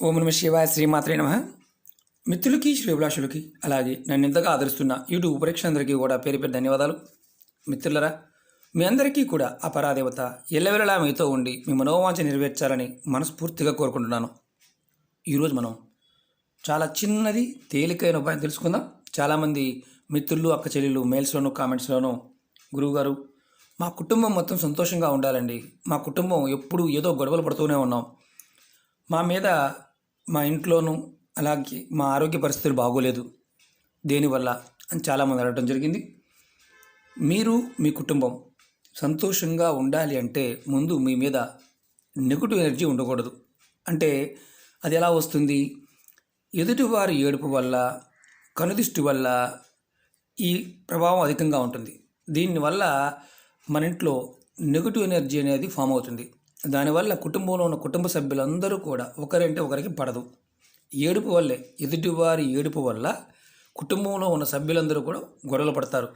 ఓం నమ శివాయ శ్రీమాత్రే నమ. మిత్రులకి శ్రేభిలాషులకి అలాగే నన్ను ఇంతగా ఆదరిస్తున్న యూట్యూబ్ ప్రేక్షకులందరికీ కూడా పేరు పేరు ధన్యవాదాలు. మిత్రులరా, మీ అందరికీ కూడా ఆ పరాదేవత ఎల్లవెల్లలా మీతో ఉండి మీ మనోవాంఛ నెరవేర్చాలని మనస్ఫూర్తిగా కోరుకుంటున్నాను. ఈరోజు మనం చాలా చిన్నది తేలికైన ఉపాయం తెలుసుకుందాం. చాలామంది మిత్రులు, అక్క చెల్లెళ్ళు మెయిల్స్లోనూ కామెంట్స్లోనూ గురువుగారు మా కుటుంబం మొత్తం సంతోషంగా ఉండాలండి, మా కుటుంబం ఎప్పుడు ఏదో గొడవలు పడుతూనే ఉన్నాం, మా మీద మా ఇంట్లోనూ అలాగే మా ఆరోగ్య పరిస్థితులు బాగోలేదు, దేనివల్ల అని చాలామంది అడగడం జరిగింది. మీరు మీ కుటుంబం సంతోషంగా ఉండాలి అంటే ముందు మీ మీద నెగటివ్ ఎనర్జీ ఉండకూడదు. అంటే అది ఎలా వస్తుంది? ఎదుటివారి ఏడుపు వల్ల, కనుదిష్టి వల్ల ఈ ప్రభావం అధికంగా ఉంటుంది. దీనివల్ల మన ఇంట్లో నెగటివ్ ఎనర్జీ అనేది ఫామ్ అవుతుంది. దానివల్ల కుటుంబంలో ఉన్న కుటుంబ సభ్యులందరూ కూడా ఒకరంటే ఒకరికి పడదు. ఏడుపు వల్లే, ఎదుటివారి ఏడుపు వల్ల కుటుంబంలో ఉన్న సభ్యులందరూ కూడా గొడవలు పడతారు.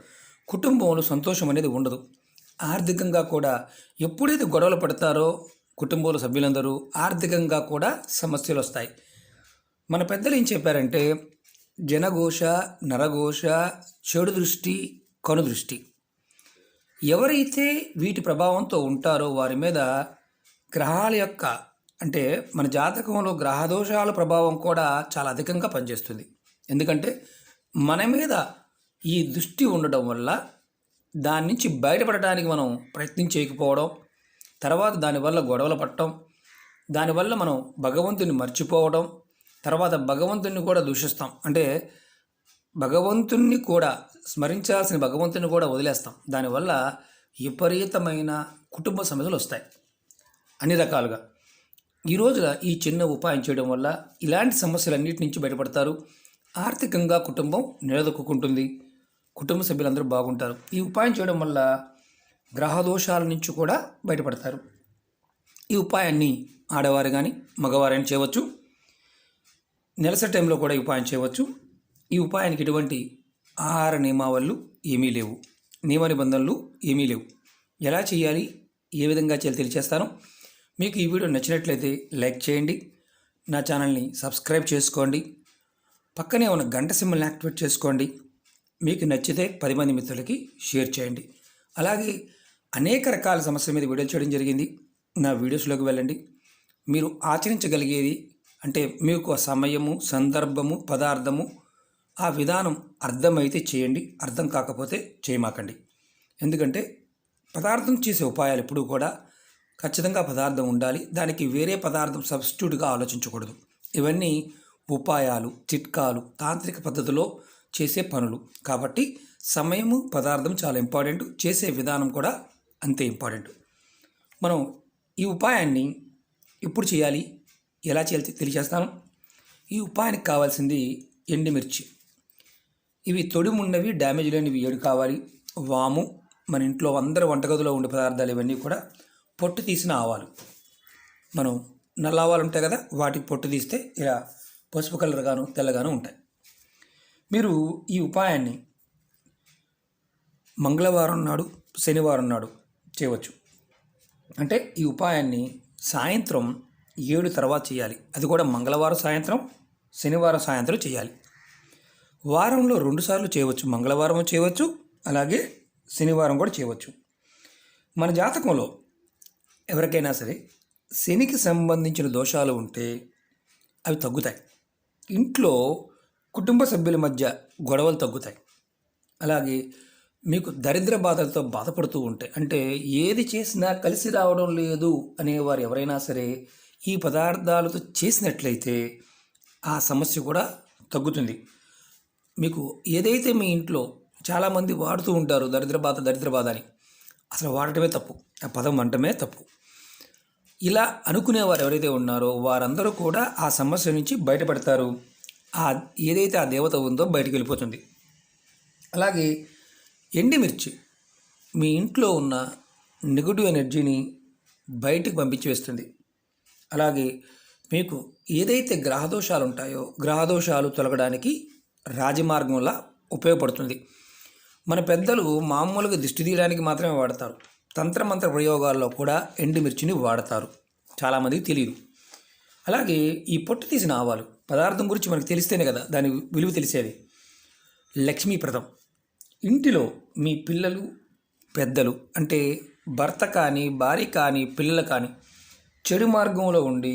కుటుంబంలో సంతోషం అనేది ఉండదు. ఆర్థికంగా కూడా ఎప్పుడైతే గొడవలు పడతారో కుటుంబంలో సభ్యులందరూ ఆర్థికంగా కూడా సమస్యలు వస్తాయి. మన పెద్దలు ఏం చెప్పారంటే, జనఘోష, నరఘోష, చెడు దృష్టి, కనుదృష్టి. ఎవరైతే వీటి ప్రభావంతో ఉంటారో వారి మీద గ్రహాల యొక్క అంటే మన జాతకంలో గ్రహదోషాల ప్రభావం కూడా చాలా అధికంగా పనిచేస్తుంది. ఎందుకంటే మన మీద ఈ దృష్టి ఉండడం వల్ల దాని నుంచి బయటపడడానికి మనం ప్రయత్నం చేయకపోవడం, తర్వాత దానివల్ల గొడవలు పడటం, దానివల్ల మనం భగవంతుని మర్చిపోవడం, తర్వాత భగవంతుని కూడా దూషిస్తాం. అంటే భగవంతుణ్ణి కూడా స్మరించాల్సిన భగవంతుని కూడా వదిలేస్తాం. దానివల్ల విపరీతమైన కుటుంబ సమస్యలు వస్తాయి అన్ని రకాలుగా. ఈరోజు ఈ చిన్న ఉపాయం చేయడం వల్ల ఇలాంటి సమస్యలన్నిటి నుంచి బయటపడతారు. ఆర్థికంగా కుటుంబం నిలదొక్కుంటుంది, కుటుంబ సభ్యులందరూ బాగుంటారు. ఈ ఉపాయం చేయడం వల్ల గ్రహదోషాల నుంచి కూడా బయటపడతారు. ఈ ఉపాయాన్ని ఆడవారు కానీ మగవారైనా చేయవచ్చు. నెలసరి టైంలో కూడా ఈ ఉపాయం చేయవచ్చు. ఈ ఉపాయానికి ఎటువంటి ఆహార నియమావళులు ఏమీ లేవు, నియమ నిబంధనలు ఏమీ లేవు. ఎలా చేయాలి, ఏ విధంగా చేయాలి తెలియచేస్తాను. మీకు ఈ వీడియో నచ్చినట్లయితే లైక్ చేయండి, నా ఛానల్ని సబ్స్క్రైబ్ చేసుకోండి, పక్కనే ఉన్న గంట సింబల్ని యాక్టివేట్ చేసుకోండి. మీకు నచ్చితే 10 మంది మిత్రులకి షేర్ చేయండి. అలాగే అనేక రకాల సమస్యల మీద వీడియోలు చేయడం జరిగింది. నా వీడియోస్లోకి వెళ్ళండి. మీరు ఆచరించగలిగేది అంటే మీకు సమయము, సందర్భము, పదార్థము, ఆ విధానం అర్థమైతే చేయండి, అర్థం కాకపోతే చేయమాకండి. ఎందుకంటే పదార్థం చేసే ఉపాయాలు ఎప్పుడూ కూడా ఖచ్చితంగా పదార్థం ఉండాలి, దానికి వేరే పదార్థం సబ్స్టిట్యూట్గా ఆలోచించకూడదు. ఇవన్నీ ఉపాయాలు, చిట్కాలు, తాంత్రిక పద్ధతిలో చేసే పనులు కాబట్టి సమయము, పదార్థం చాలా ఇంపార్టెంట్, చేసే విధానం కూడా అంతే ఇంపార్టెంట్. మనం ఈ ఉపాయాన్ని ఎప్పుడు చేయాలి, ఎలా చేయాలి తెలియజేస్తాను. ఈ ఉపాయానికి కావాల్సింది ఎండుమిర్చి. ఇవి తొడిమున్నవి, డ్యామేజ్ లేనివి 7 కావాలి. వాము, మన ఇంట్లో అందరి వంటగదిలో ఉండే పదార్థాలు ఇవన్నీ కూడా పొట్టు తీసిన ఆవాలు. మనం నల్ల ఆవాలు ఉంటాయి కదా, వాటికి పొట్టు తీస్తే ఇలా పసుపు కలర్గాను తెల్లగాను ఉంటాయి. మీరు ఈ ఉపాయాన్ని మంగళవారం నాడు, శనివారం నాడు చేయవచ్చు. అంటే ఈ ఉపాయాన్ని సాయంత్రం 7 తర్వాత చేయాలి. అది కూడా మంగళవారం సాయంత్రం, శనివారం సాయంత్రం చేయాలి. వారంలో 2 సార్లు చేయవచ్చు. మంగళవారం చేయవచ్చు, అలాగే శనివారం కూడా చేయవచ్చు. మన జాతకంలో ఎవరికైనా సరే శనికి సంబంధించిన దోషాలు ఉంటే అవి తగ్గుతాయి. ఇంట్లో కుటుంబ సభ్యుల మధ్య గొడవలు తగ్గుతాయి. అలాగే మీకు దరిద్ర బాధలతో బాధపడుతూ ఉంటే, అంటే ఏది చేసినా కలిసి రావడం లేదు అనేవారు ఎవరైనా సరే ఈ పదార్థాలతో చేసినట్లయితే ఆ సమస్య కూడా తగ్గుతుంది. మీకు ఏదైతే మీ ఇంట్లో చాలామంది వాడుతూ ఉంటారు దరిద్ర బాధ అని, అసలు వాడటమే తప్పు, ఆ పదం అంటమే తప్పు. ఇలా అనుకునేవారు ఎవరైతే ఉన్నారో వారందరూ కూడా ఆ సమస్య నుంచి బయటపడతారు. ఏదైతే ఆ దేవత ఉందో బయటికి వెళ్ళిపోతుంది. అలాగే ఎండుమిర్చి మీ ఇంట్లో ఉన్న నెగటివ్ ఎనర్జీని బయటికి పంపించి వేస్తుంది. అలాగే మీకు ఏదైతే గ్రహదోషాలు ఉంటాయో గ్రహదోషాలు తొలగడానికి రాజమార్గంలా ఉపయోగపడుతుంది. మన పెద్దలు మామూలుగా దిష్టి తీయడానికి మాత్రమే వాడతారు. తంత్రమంత్ర ప్రయోగాల్లో కూడా ఎండుమిర్చిని వాడతారు. చాలామందికి తెలియదు. అలాగే ఈ పొట్టు తీసిన ఆవాలు పదార్థం గురించి మనకు తెలిస్తేనే కదా దాని విలువ తెలిసేది. లక్ష్మీప్రదం. ఇంటిలో మీ పిల్లలు పెద్దలు అంటే భర్త కానీ భార్య కానీ పిల్లలు కానీ చెడు మార్గంలో ఉండి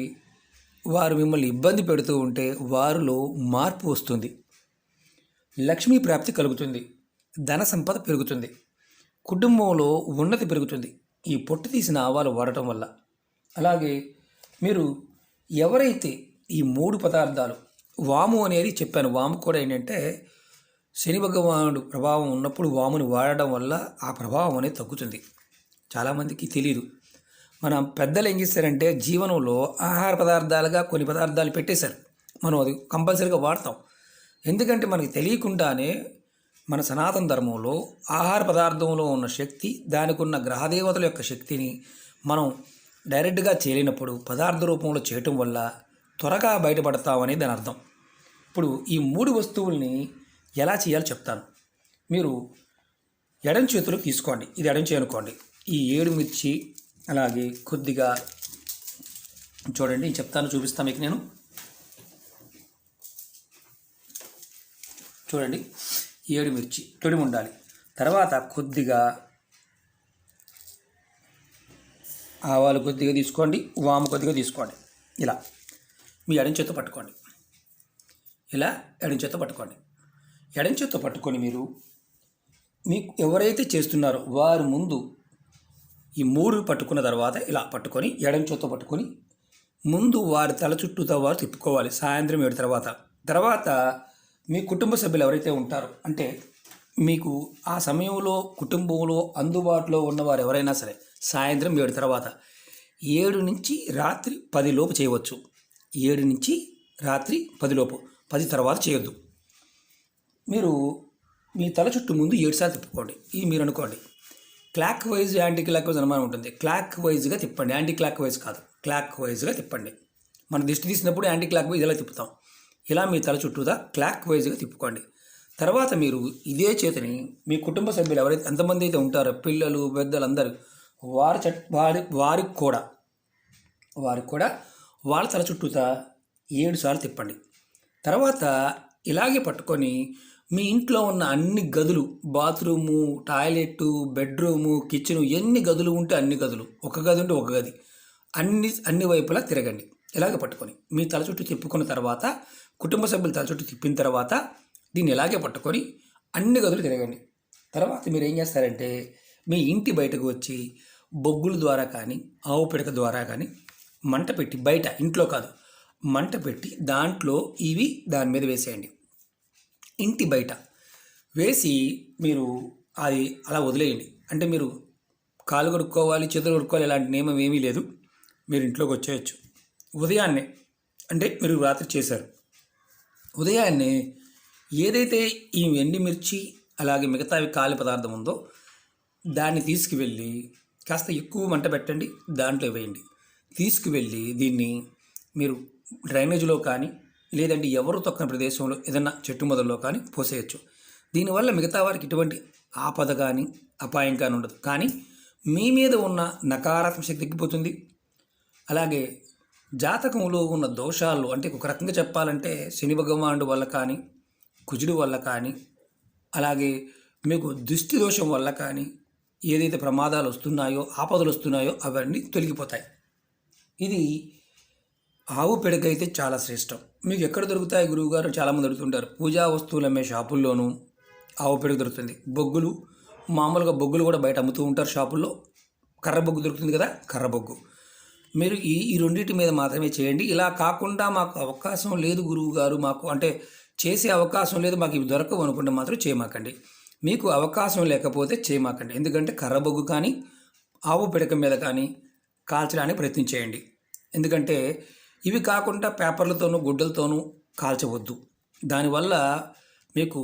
వారు మిమ్మల్ని ఇబ్బంది పెడుతూ ఉంటే వారిలో మార్పు వస్తుంది. లక్ష్మీ ప్రాప్తి కలుగుతుంది. ధన సంపద పెరుగుతుంది. కుటుంబంలో ఉన్నతి పెరుగుతుంది ఈ పొట్టు తీసిన ఆవాలు వాడటం వల్ల. అలాగే మీరు ఎవరైతే ఈ 3 పదార్థాలు, వాము అనేది చెప్పాను, వాము కూడా ఏంటంటే శని భగవానుడు ప్రభావం ఉన్నప్పుడు వాముని వాడడం వల్ల ఆ ప్రభావం అనేది తగ్గుతుంది. చాలామందికి తెలియదు. మన పెద్దలు ఏం చేస్తారంటే జీవనంలో ఆహార పదార్థాలుగా కొన్ని పదార్థాలు పెట్టేశారు. మనం అది కంపల్సరీగా వాడతాం. ఎందుకంటే మనకి తెలియకుండానే మన సనాతన ధర్మంలో ఆహార పదార్థంలో ఉన్న శక్తి, దానికి ఉన్న గ్రహదేవతల యొక్క శక్తిని మనం డైరెక్ట్గా చేయలేనప్పుడు పదార్థ రూపంలో చేయటం వల్ల త్వరగా బయటపడతామని దాని అర్థం. ఇప్పుడు ఈ 3 వస్తువుల్ని ఎలా చేయాలో చెప్తాను. మీరు ఎడం చేతిలో తీసుకోండి, ఇది ఎడం చేయి అనుకోండి. ఈ 7 మిర్చి, అలాగే కొద్దిగా చూడండి చెప్తాను, చూపిస్తాను మీకు నేను. చూడండి 7 మిర్చి తొడిమి ఉండాలి. తర్వాత కొద్దిగా ఆవాలు కొద్దిగా తీసుకోండి, వాము కొద్దిగా తీసుకోండి. ఇలా మీ ఎడం చేత్తో పట్టుకోండి. ఇలా ఎడం చేత్తో పట్టుకోండి. ఎడం చేత్తో పట్టుకొని మీరు మీకు ఎవరైతే చేస్తున్నారో వారు ముందు ఈ 3 పట్టుకున్న తర్వాత ఇలా పట్టుకొని ఎడం చేత్తో పట్టుకొని ముందు వారి తల చుట్టూతో వారు తిప్పుకోవాలి. సాయంత్రం 7 తర్వాత మీ కుటుంబ సభ్యులు ఎవరైతే ఉంటారో, అంటే మీకు ఆ సమయంలో కుటుంబంలో అందుబాటులో ఉన్నవారు ఎవరైనా సరే సాయంత్రం 7 తర్వాత 7 నుంచి రాత్రి 10 లోపు చేయవచ్చు. 7 నుంచి రాత్రి 10 లోపు, 10 తర్వాత చేయొద్దు. మీరు మీ తల చుట్టూ ముందు 7 సార్లు తిప్పుకోండి. ఇది మీరు అనుకోండి clock wise, anti clock wise అనుమానం ఉంటుంది. క్లాక్ వైజ్గా తిప్పండి, యాంటీ క్లాక్ వైజ్ కాదు, క్లాక్ వైజ్గా తిప్పండి. మన దిష్టి తీసినప్పుడు యాంటీ క్లాక్ వైజ్ ఇలా తిప్పుతాం. ఇలా మీ తల చుట్టూదా క్లాక్ వైజ్గా తిప్పుకోండి. తర్వాత మీరు ఇదే చేతిని మీ కుటుంబ సభ్యులు ఎవరైతే ఎంతమంది అయితే ఉంటారో, పిల్లలు పెద్దలు అందరూ, వారికి కూడా వాళ్ళ తల చుట్టూతా 7 సార్లు తిప్పండి. తర్వాత ఇలాగే పట్టుకొని మీ ఇంట్లో ఉన్న అన్ని గదులు, బాత్రూము, టాయిలెట్, బెడ్రూము, కిచెను, ఎన్ని గదులు ఉంటే అన్ని గదులు, ఒక గది ఉంటే ఒక గది, అన్ని వైపులా తిరగండి. ఇలాగే పట్టుకొని మీ తల చుట్టూ తిప్పుకున్న తర్వాత, కుటుంబ సభ్యులు తల చుట్టూ తిప్పిన తర్వాత దీన్ని ఇలాగే పట్టుకొని అన్ని గదులు తిరగండి. తర్వాత మీరు ఏం చేస్తారంటే మీ ఇంటి బయటకు వచ్చి బొగ్గుల ద్వారా కానీ ఆవు పిడక ద్వారా కానీ మంట పెట్టి, బయట ఇంట్లో కాదు, మంట పెట్టి దాంట్లో ఇవి దాని మీద వేసేయండి. ఇంటి బయట వేసి మీరు అది అలా వదిలేయండి. అంటే మీరు కాలు కడుక్కోవాలి, చేతులు కడుక్కోవాలి ఇలాంటి నియమం ఏమీ లేదు. మీరు ఇంట్లోకి వచ్చేయచ్చు ఉదయాన్నే. అంటే మీరు రాత్రి చేశారు, ఉదయాన్నే ఏదైతే ఈ ఎండుమిర్చి అలాగే మిగతావి కాలి పదార్థం ఉందో దాన్ని తీసుకువెళ్ళి కాస్త ఎక్కువ మంట పెట్టండి, దాంట్లో వేయండి. తీసుకువెళ్ళి దీన్ని మీరు డ్రైనేజ్లో కానీ లేదంటే ఎవరు తొక్కని ప్రదేశంలో ఏదన్నా చెట్టు మొదల్లో కానీ పోసేయచ్చు. దీనివల్ల మిగతా వారికి ఎటువంటి ఆపద కానీ అపాయం కానీ ఉండదు. కానీ మీ మీద ఉన్న నకారాత్మక శక్తి తగ్గిపోతుంది. అలాగే జాతకంలో ఉన్న దోషాలు, అంటే ఒక రకంగా చెప్పాలంటే శని భగవానుడు వల్ల కానీ, కుజుడు వల్ల కానీ, అలాగే మీకు దృష్టి దోషం వల్ల కానీ ఏదైతే ప్రమాదాలు వస్తున్నాయో, ఆపదలు వస్తున్నాయో అవన్నీ తొలగిపోతాయి. ఇది ఆవు పిడక అయితే చాలా శ్రేష్టం. మీకు ఎక్కడ దొరుకుతాయి గురువుగారు? చాలామంది అడుగుతుంటారు. పూజా వస్తువులు అమ్మే షాపుల్లోనూ ఆవు పిడక దొరుకుతుంది. బొగ్గులు, మామూలుగా బొగ్గులు కూడా బయట అమ్ముతూ ఉంటారు షాపుల్లో. కర్ర బొగ్గు దొరుకుతుంది కదా, కర్ర బొగ్గు. మీరు ఈ రెండింటి మీద మాత్రమే చేయండి. ఇలా కాకుండా మాకు అవకాశం లేదు గురువుగారు, మాకు అంటే చేసే అవకాశం లేదు, మాకు ఇవి దొరకవు అనుకుంటే మాత్రం చేయమాకండి. మీకు అవకాశం లేకపోతే చేయమాకండి. ఎందుకంటే కర్ర బొగ్గు కానీ ఆవు పిడక మీద కానీ కాల్చడానికి ప్రయత్నించేయండి. ఎందుకంటే ఇవి కాకుండా పేపర్లతోనూ గుడ్డలతోనూ కాల్చవద్దు. దానివల్ల మీకు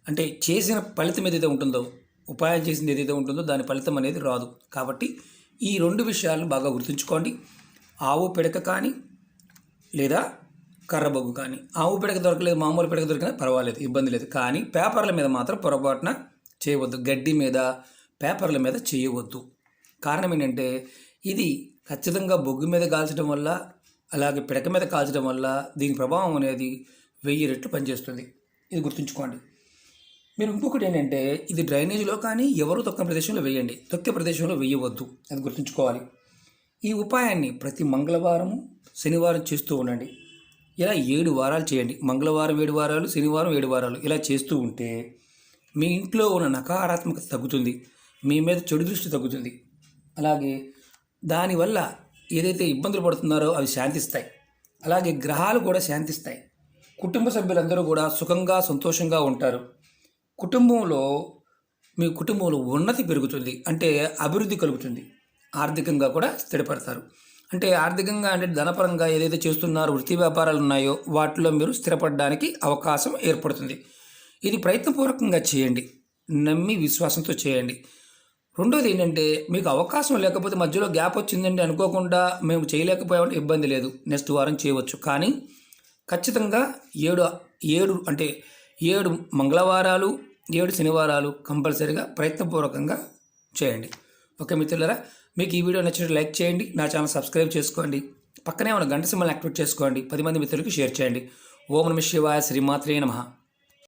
అంటే చేసిన ఫలితం ఏదైతే ఉంటుందో, ఉపాయం చేసింది ఏదైతే ఉంటుందో దాని ఫలితం అనేది రాదు. కాబట్టి ఈ 2 విషయాలను బాగా గుర్తుంచుకోండి. ఆవు పిడక కానీ లేదా కర్ర బొగ్గు కానీ. ఆవు పిడక దొరకలేదు, మామూలు పిడక దొరికినా పర్వాలేదు, ఇబ్బంది లేదు. కానీ పేపర్ల మీద మాత్రం పొరపాటున చేయవద్దు. గడ్డి మీద, పేపర్ల మీద చేయవద్దు. కారణం ఏంటంటే ఇది ఖచ్చితంగా బొగ్గు మీద కాల్చడం వల్ల అలాగే పిడక మీద కాల్చడం వల్ల దీని ప్రభావం అనేది 1000 రెట్లు పనిచేస్తుంది. ఇది గుర్తుంచుకోండి. మీరు ఇంకొకటి ఏంటంటే ఇది డ్రైనేజీలో కానీ ఎవరు తొక్కని ప్రదేశంలో వేయండి, తొక్కే ప్రదేశంలో వేయవద్దు, అది గుర్తుంచుకోవాలి. ఈ ఉపాయాన్ని ప్రతి మంగళవారము శనివారం చేస్తూ ఉండండి. ఇలా 7 వారాలు చేయండి. మంగళవారం 7 వారాలు, శనివారం 7 వారాలు ఇలా చేస్తూ ఉంటే మీ ఇంట్లో ఉన్న నకారాత్మకత తగ్గుతుంది, మీ మీద చెడు దృష్టి తగ్గుతుంది. అలాగే దానివల్ల ఏదైతే ఇబ్బందులు పడుతున్నారో అవి శాంతిస్తాయి. అలాగే గ్రహాలు కూడా శాంతిస్తాయి. కుటుంబ సభ్యులందరూ కూడా సుఖంగా సంతోషంగా ఉంటారు. మీ కుటుంబంలో ఉన్నతి పెరుగుతుంది, అంటే అభివృద్ధి కలుగుతుంది. ఆర్థికంగా కూడా స్థిరపడతారు. అంటే ఆర్థికంగా అంటే ధనపరంగా ఏదైతే చేస్తున్నారో వృత్తి వ్యాపారాలు ఉన్నాయో వాటిలో మీరు స్థిరపడడానికి అవకాశం ఏర్పడుతుంది. ఇది ప్రయత్నపూర్వకంగా చేయండి, నమ్మి విశ్వాసంతో చేయండి. రెండోది ఏంటంటే మీకు అవకాశం లేకపోతే మధ్యలో గ్యాప్ వచ్చిందండి అనుకోకుండా మేము చేయలేకపోయామంటే ఇబ్బంది లేదు, నెక్స్ట్ వారం చేయవచ్చు. కానీ ఖచ్చితంగా 7 అంటే 7 మంగళవారాలు 7 శనివారాలు కంపల్సరీగా ప్రయత్నపూర్వకంగా చేయండి. ఓకే మిత్రులారా, మీకు ఈ వీడియో నచ్చినట్టు లైక్ చేయండి, నా ఛానల్ సబ్స్క్రైబ్ చేసుకోండి, పక్కనే ఉన్న గంట సింబల్ని యాక్టివేట్ చేసుకోండి, 10 మంది మిత్రులకు షేర్ చేయండి. ఓం నమః శివాయ, శ్రీమాత్రే నమః.